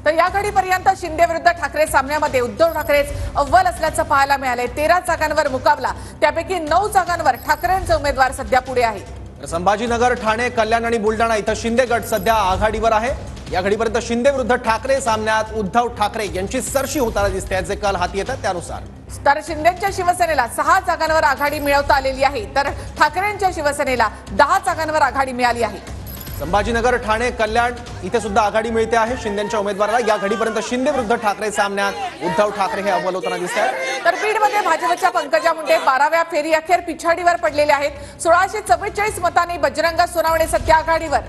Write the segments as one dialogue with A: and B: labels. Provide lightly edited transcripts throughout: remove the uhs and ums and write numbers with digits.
A: तर या घडीपर्यंत शिंदे विरुद्ध ठाकरे सामन्यामध्ये उद्धव ठाकरेच अव्वल असल्याचं पाहायला मिळाले। 13 जागांवर मुकाबला, त्यापैकी 9 जागांवर ठाकरेंचे उमेदवार सध्या पुढे आहे।
B: संभाजीनगर, ठाणे, कल्याण आणि बुलढाणा इथं शिंदे गट सध्या आघाडीवर आहे। या घडीपर्यंत शिंदे विरुद्ध ठाकरे सामन्यात उद्धव ठाकरे यांची सरशी होताना दिसते, जे कल हाती येतात त्यानुसार।
A: तर शिंदेच्या शिवसेनेला 6 जागांवर आघाडी मिळवता आलेली आहे, तर ठाकरेंच्या शिवसेनेला 10 जागांवर आघाडी मिळाली आहे।
B: संभाजीनगर, ठाणे, कल्याण इथे सुद्धा आघाडी मिळते आहे शिंदेच्या उमेदवाराला। या घडीपर्यंत शिंदे विरुद्ध ठाकरे सामन्यात उद्धव ठाकरे हे अव्वल होताना दिसतात।
A: तर बीडमध्ये भाजपच्या पंकजा मुंडे 12व्या फेरी अखेर पिछाडीवर पडलेले आहेत। 1644 मतांनी बजरंग सोनावणे सध्या आघाडीवर।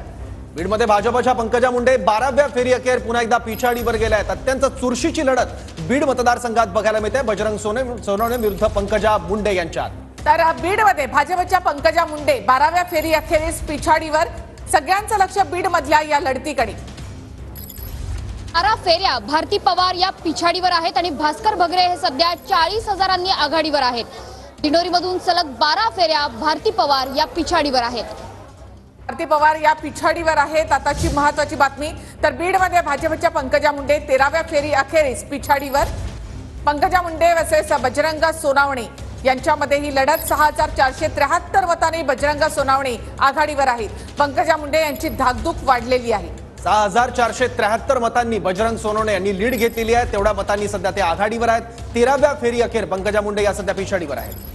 B: बीडमध्ये भाजपच्या पंकजा मुंडे 12व्या फेरी अखेर पुन्हा एकदा पिछाडीवर गेल्या आहेत। अत्यंत चुरशीची लढत बीड मतदारसंघात बघायला मिळते बजरंग सोनवणे विरुद्ध पंकजा मुंडे यांच्यात।
A: तर बीडमध्ये भाजपच्या पंकजा मुंडे 12व्या फेरी अखेरीस पिछाडीवर। सगळ्यांचं लक्ष बीड मधल्या या लढतीकडे।
C: 12 फेऱ्या भारती पवार या पिछाडीवर आहेत आणि भास्कर भगरे हे सध्या 40,000 आघाडीवर आहेत। दिंडोरीमधून सलग 12 फेऱ्या भारती पवार या पिछाडीवर आहेत।
A: भारती पवार या पिछाडीवर आहेत। आताची महत्त्वाची बातमी, तर बीडमध्ये भाजपच्या पंकजा मुंडे 13व्या फेरी अखेरीस पिछाडीवर। पंकजा मुंडे वर्सेस बजरंग सोनावणे यांच्यामध्ये ही लढत 6473 मतांनी बजरंग सोनावणे आघाडीवर आहेत। पंकजा मुंडे यांची धाकधूक वाढलेली आहे।
B: 6473 मतांनी बजरंग सोनवणे यांनी लीड घेतलेली आहे। तेवढ्या मतांनी सध्या ते आघाडीवर आहेत। 13व्या फेरी अखेर पंकजा मुंडे या सध्या पिछाडीवर आहेत।